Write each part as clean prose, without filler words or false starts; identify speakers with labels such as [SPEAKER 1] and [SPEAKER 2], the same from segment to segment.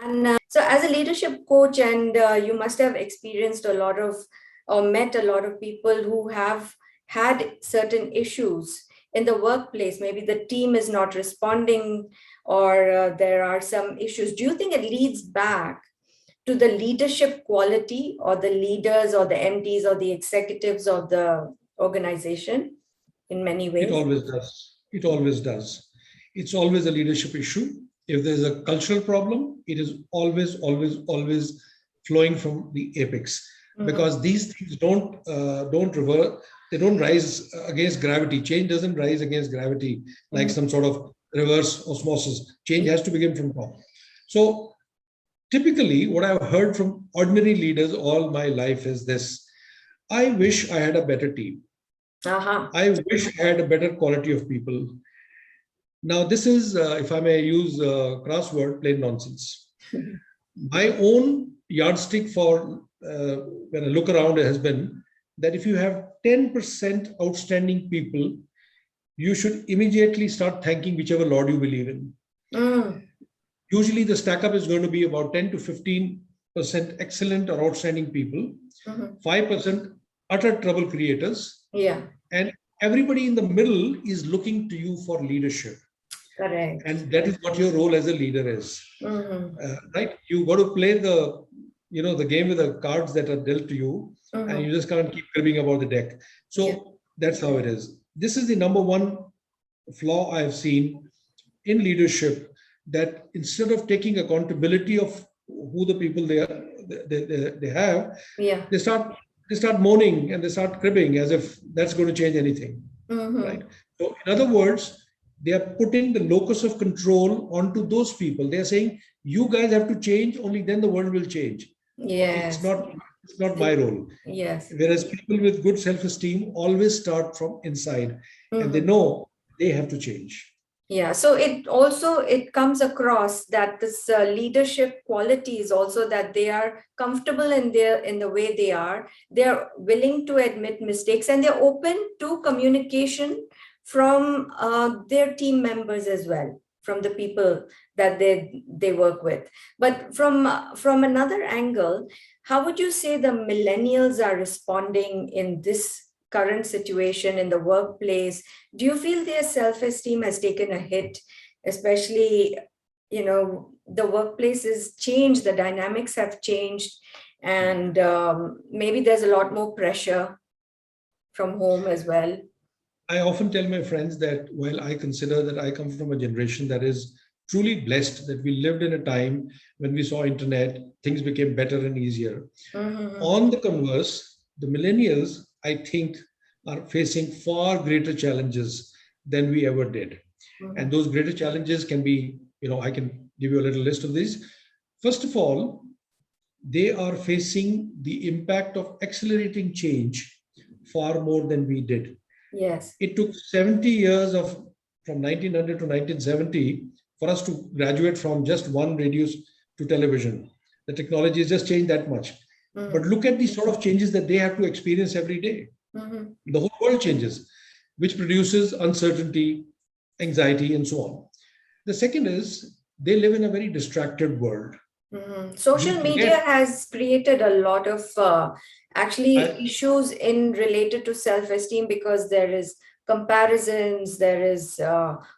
[SPEAKER 1] And so as a leadership coach, and you must have experienced a lot of, or met a lot of people who have had certain issues in the workplace. Maybe the team is not responding, or there are some issues. Do you think it leads back to the leadership quality, or the leaders or the MDs or the executives of the organization in many ways?
[SPEAKER 2] It always does. It always does. It's always a leadership issue. If there's a cultural problem, it is always, always, always flowing from the apex, because these things don't revert. They don't rise against gravity. Change doesn't rise against gravity like some sort of reverse osmosis. Change has to begin from top. So typically, what I've heard from ordinary leaders all my life is this: I wish I had a better team. I wish I had a better quality of people. Now, this is, if I may use crass word, plain nonsense. My own yardstick for when I look around has been that if you have 10% outstanding people, you should immediately start thanking whichever Lord you believe in. Usually the stack up is going to be about 10 to 15% excellent or outstanding people, 5% utter trouble creators, and everybody in the middle is looking to you for leadership.
[SPEAKER 1] Correct.
[SPEAKER 2] And that is what your role as a leader is. Right? You got to play the game with the cards that are dealt to you, and you just can't keep cribbing about the deck. So that's how it is. This is the number one flaw I've seen in leadership, that instead of taking accountability of who the people they have, they start moaning and they start cribbing as if that's going to change anything. Right? So in other words, they are putting the locus of control onto those people. They are saying, you guys have to change, only then the world will change. It's not my role. Whereas people with good self-esteem always start from inside, and they know they have to change.
[SPEAKER 1] So it comes across that this leadership quality is also that they are comfortable in the way they are. They're willing to admit mistakes, and they're open to communication from their team members as well, from the people that they work with. But from another angle, how would you say the millennials are responding in this current situation in the workplace? Do you feel their self-esteem has taken a hit, especially, the workplace has changed, the dynamics have changed, and maybe there's a lot more pressure from home as well?
[SPEAKER 2] I often tell my friends that while I consider that I come from a generation that is truly blessed, that we lived in a time when we saw internet, things became better and easier. On the converse, the millennials, I think, are facing far greater challenges than we ever did. And those greater challenges can be, I can give you a little list of these. First of all, they are facing the impact of accelerating change far more than we did. It took 70 years from 1900 to 1970 for us to graduate from just one radio to television. The technology has just changed that much. But look at the sort of changes that they have to experience every day. The whole world changes, which produces uncertainty, anxiety, and so on. The second is they live in a very distracted world.
[SPEAKER 1] Social media has created a lot of issues related to self-esteem, because there is comparisons, there is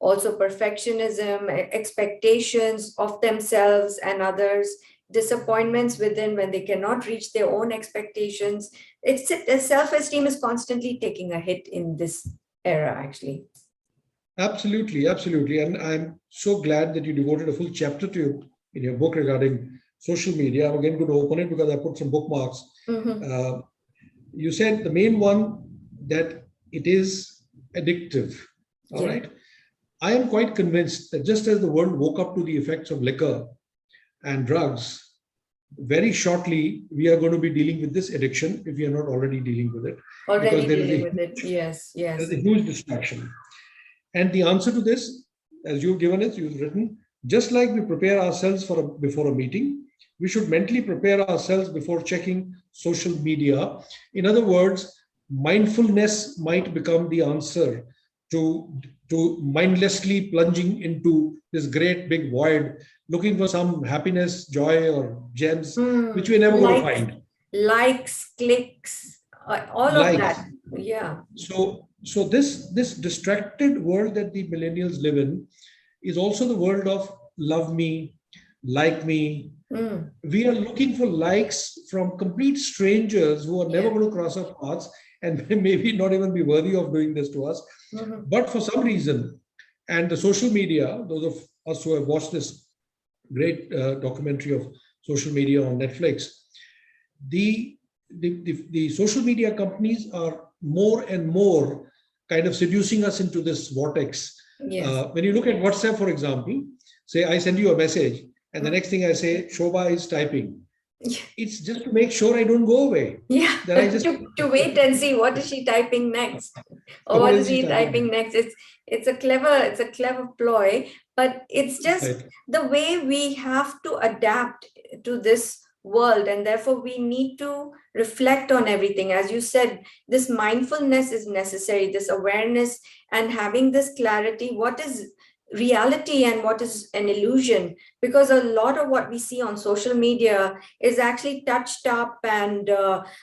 [SPEAKER 1] also perfectionism, expectations of themselves and others, disappointments within when they cannot reach their own expectations. Self-esteem is constantly taking a hit in this era, actually.
[SPEAKER 2] Absolutely. And I'm so glad that you devoted a full chapter to in your book regarding social media. I'm again going to open it because I put some bookmarks. You said the main one, that it is addictive. All right. I am quite convinced that just as the world woke up to the effects of liquor and drugs, very shortly we are going to be dealing with this addiction if we are not already dealing with it.
[SPEAKER 1] Yes.
[SPEAKER 2] There's a huge distraction. And the answer to this, as you've given it, you've written, just like we prepare ourselves before a meeting, we should mentally prepare ourselves before checking social media. In other words, mindfulness might become the answer to mindlessly plunging into this great big void looking for some happiness, joy, or gems, which
[SPEAKER 1] Hmm.
[SPEAKER 2] we're never going to
[SPEAKER 1] Likes,
[SPEAKER 2] find.
[SPEAKER 1] likes, clicks, all of
[SPEAKER 2] Likes.
[SPEAKER 1] that. Yeah.
[SPEAKER 2] So this distracted world that the millennials live in is also the world of love me, like me.
[SPEAKER 1] Hmm.
[SPEAKER 2] We are looking for likes from complete strangers who are never
[SPEAKER 1] Yeah.
[SPEAKER 2] going to cross our paths and maybe not even be worthy of doing this to us.
[SPEAKER 1] Mhm.
[SPEAKER 2] But for some reason, and the social media, those of us who have watched this great documentary of social media on Netflix, the, the social media companies are more and more kind of seducing us into this vortex.
[SPEAKER 1] Yes.
[SPEAKER 2] When you look at WhatsApp, for example, say I send you a message, and the
[SPEAKER 1] Mm.
[SPEAKER 2] next thing I say, Shobha is typing. It's just to make sure I don't go away.
[SPEAKER 1] Yeah.
[SPEAKER 2] Then I just
[SPEAKER 1] To wait and see what is she typing next, or
[SPEAKER 2] what
[SPEAKER 1] what is
[SPEAKER 2] is she
[SPEAKER 1] he
[SPEAKER 2] typing?
[SPEAKER 1] typing next. It's a clever ploy, but it's just
[SPEAKER 2] Right.
[SPEAKER 1] the way we have to adapt to this world, and therefore we need to reflect on everything. As you said, this mindfulness is necessary, this awareness, and having this clarity, what is reality and what is an illusion, because a lot of what we see on social media is actually touched up, and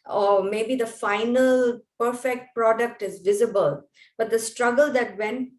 [SPEAKER 1] or maybe the final perfect product is visible, but the struggle that went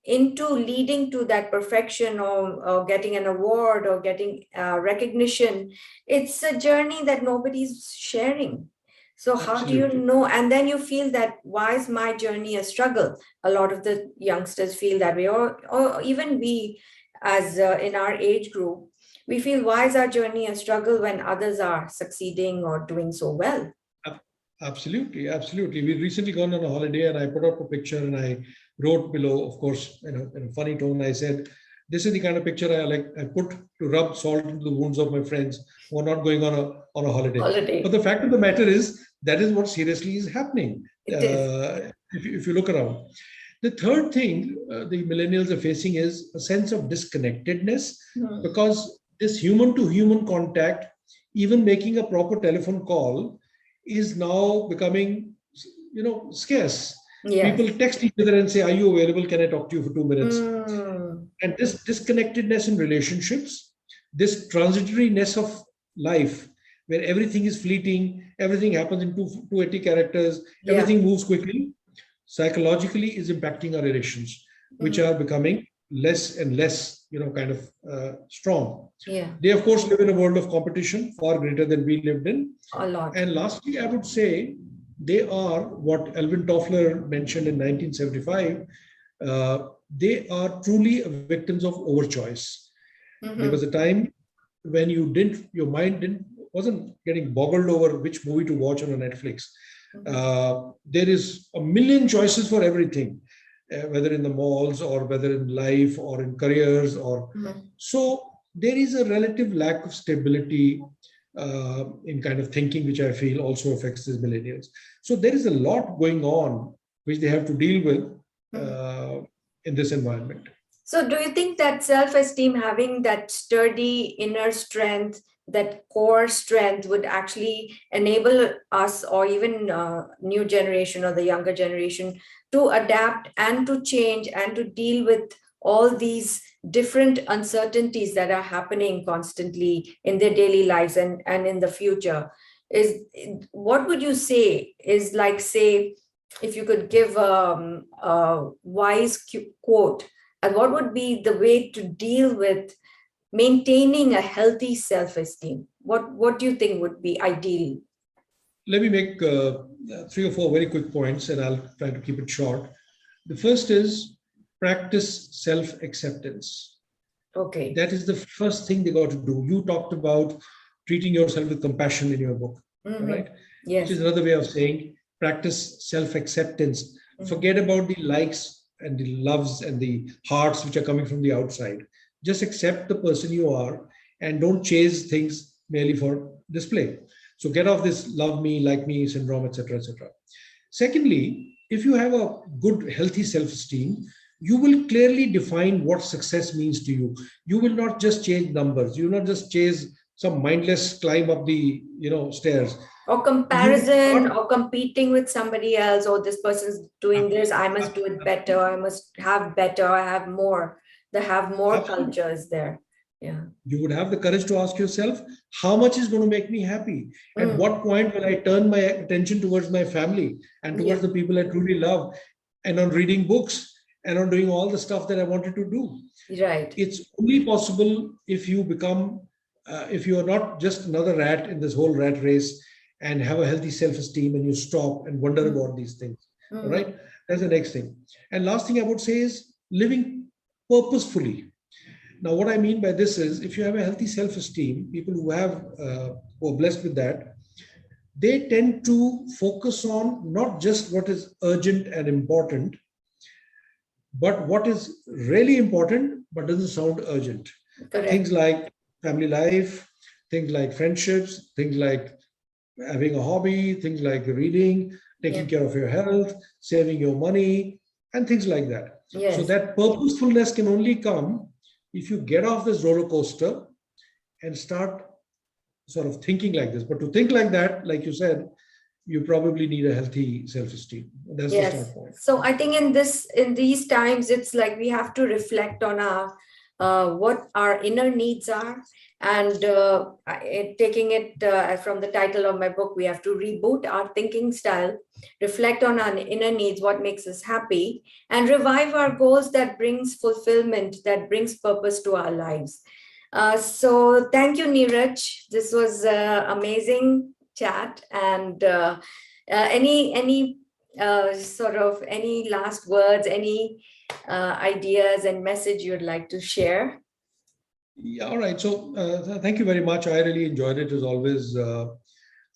[SPEAKER 1] into leading to that perfection, or getting an award, or getting recognition, it's a journey that nobody's sharing. So how do you
[SPEAKER 2] Absolutely.
[SPEAKER 1] know? And then you feel that, why is my journey a struggle? A lot of the youngsters feel that way, or even we, as in our age group, we feel, why is our journey a struggle when others are succeeding or doing so well?
[SPEAKER 2] Ab- Absolutely, absolutely. We've recently gone on a holiday, and I put up a picture, and I wrote below, of course, in a funny tone. I said, "This is the kind of picture I like. I put to rub salt into the wounds of my friends who are not going on a holiday." But
[SPEAKER 1] Holiday.
[SPEAKER 2] the fact of the matter is, that is what seriously is happening.
[SPEAKER 1] It is.
[SPEAKER 2] If you look around, the third thing the millennials are facing is a sense of disconnectedness,
[SPEAKER 1] Hmm.
[SPEAKER 2] because this human to human contact, even making a proper telephone call, is now becoming, scarce. People
[SPEAKER 1] Yes.
[SPEAKER 2] text each other and say, "Are you available? Can I talk to you for 2 minutes?"
[SPEAKER 1] Hmm.
[SPEAKER 2] And this disconnectedness in relationships, this transitoriness of life, where everything is fleeting, everything happens in 280 characters,
[SPEAKER 1] Yeah.
[SPEAKER 2] everything moves quickly, psychologically is impacting our relations, which
[SPEAKER 1] Mhm.
[SPEAKER 2] are becoming less and less, kind of strong.
[SPEAKER 1] Yeah.
[SPEAKER 2] They, of course, live in a world of competition far greater than we lived in.
[SPEAKER 1] A lot.
[SPEAKER 2] And lastly, I would say they are what Alvin Toffler mentioned in 1975. They are truly victims of overchoice. There was a
[SPEAKER 1] Hmm.
[SPEAKER 2] time when your mind wasn't getting boggled over which movie to watch on a Netflix.
[SPEAKER 1] Hmm.
[SPEAKER 2] There is a million choices for everything, whether in the malls or whether in life or in careers, or
[SPEAKER 1] Hmm.
[SPEAKER 2] so there is a relative lack of stability in kind of thinking, which I feel also affects these millennials. So there is a lot going on which they have to deal with
[SPEAKER 1] Hmm.
[SPEAKER 2] in this environment.
[SPEAKER 1] So, do you think that self esteem, having that sturdy inner strength, that core strength, would actually enable us, or even new generation or the younger generation, to adapt and to change and to deal with all these different uncertainties that are happening constantly in their daily lives, and in the future? Is what would you say is, like, say, if you could give a wise quote, and what would be the way to deal with maintaining a healthy self-esteem? What do you think would be ideal?
[SPEAKER 2] Let me make three or four very quick points, and I'll try to keep it short. The first is practice self acceptance.
[SPEAKER 1] Okay.
[SPEAKER 2] That is the first thing they got to do. You talked about treating yourself with compassion in your book, all
[SPEAKER 1] Hmm.
[SPEAKER 2] right? Which is
[SPEAKER 1] Yes.
[SPEAKER 2] another way of saying practice self acceptance.
[SPEAKER 1] Mhm.
[SPEAKER 2] Forget about the likes and the loves and the hearts which are coming from the outside. Just accept the person you are, and don't chase things merely for display. So get off this love me, like me syndrome, etc., etc. Secondly, if you have a good, healthy self esteem, you will clearly define what success means to you. You will not just change numbers. You will not just chase some mindless climb up the stairs.
[SPEAKER 1] Or
[SPEAKER 2] You will
[SPEAKER 1] comparison,
[SPEAKER 2] start.
[SPEAKER 1] or competing with somebody else, or this person's doing this, I must do it better, I must have better, I have more. The have more
[SPEAKER 2] Absolutely.
[SPEAKER 1] culture is there. Yeah.
[SPEAKER 2] You would have the courage to ask yourself, how much is going to make me happy? At what point will I turn my attention towards my family and towards the people I truly love, and on reading books and on doing all the stuff that I wanted to do?
[SPEAKER 1] Right.
[SPEAKER 2] It's only possible if you become, if you are not just another rat in this whole rat race and have a healthy self-esteem and you stop and wonder about these things. All right. That's the next thing. And last thing I would say is living purposefully. Now, what I mean by this is, if you have a healthy self-esteem, people who are blessed with that, they tend to focus on not just what is urgent and important, but what is really important but doesn't sound urgent.
[SPEAKER 1] Correct.
[SPEAKER 2] Things like family life, things like friendships, things like having a hobby, things like reading, taking care of your health, saving your money, and things like that.
[SPEAKER 1] Yes.
[SPEAKER 2] So that purposefulness can only come if you get off this roller coaster and start sort of thinking like this. But to think like that, like you said, you probably need a healthy self-esteem. That's the start point.
[SPEAKER 1] So I think in these times, it's like we have to reflect on our what our inner needs are, and taking it from the title of my book, we have to reboot our thinking style, reflect on our inner needs, what makes us happy, and revive our goals that brings fulfillment, that brings purpose to our lives. So thank you, Neeraj. This was amazing chat. And any sort of any last words, any ideas and message you'd like to share?
[SPEAKER 2] Yeah, all right. So thank you very much. I really enjoyed it as always.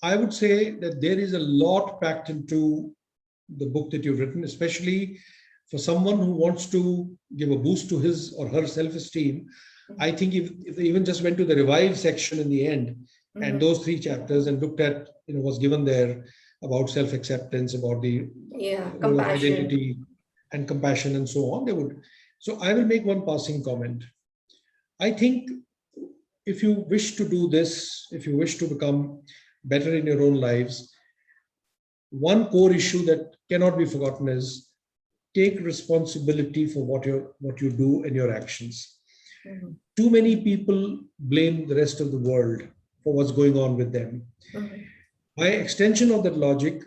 [SPEAKER 2] I would say that there is a lot packed into the book that you've written, especially for someone who wants to give a boost to his or her self-esteem. I think if they even just went to the revive section in the end and those 3 chapters and looked at, was given there about self-acceptance, about the identity and compassion and so on, they would. So I will make one passing comment. I think if you wish to do this, if you wish to become better in your own lives, one core issue that cannot be forgotten is take responsibility for what you do and your actions. Too many people blame the rest of the world for what's going on with them. By extension of that logic,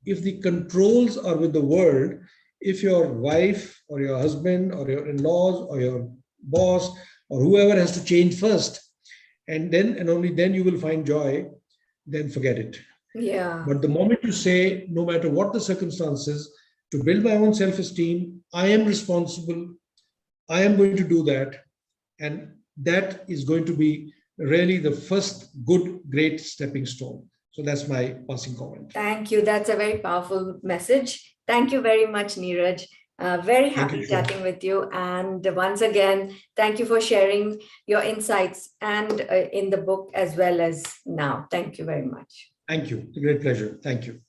[SPEAKER 2] if the controls are with the world, if your wife or your husband or your in-laws or your boss or whoever has to change first, and only then you will find joy, then forget it.
[SPEAKER 1] Yeah.
[SPEAKER 2] But the moment you say, no matter what the circumstances, to build my own self-esteem, I am responsible, I am going to do that. And that is going to be really the first good, great stepping stone. So that's my passing comment.
[SPEAKER 1] Thank you. That's a very powerful message. Thank you very much, Neeraj. Very happy chatting with you. And once again, thank you for sharing your insights and in the book as well as now. Thank you very much.
[SPEAKER 2] Thank you. It's a great pleasure. Thank you.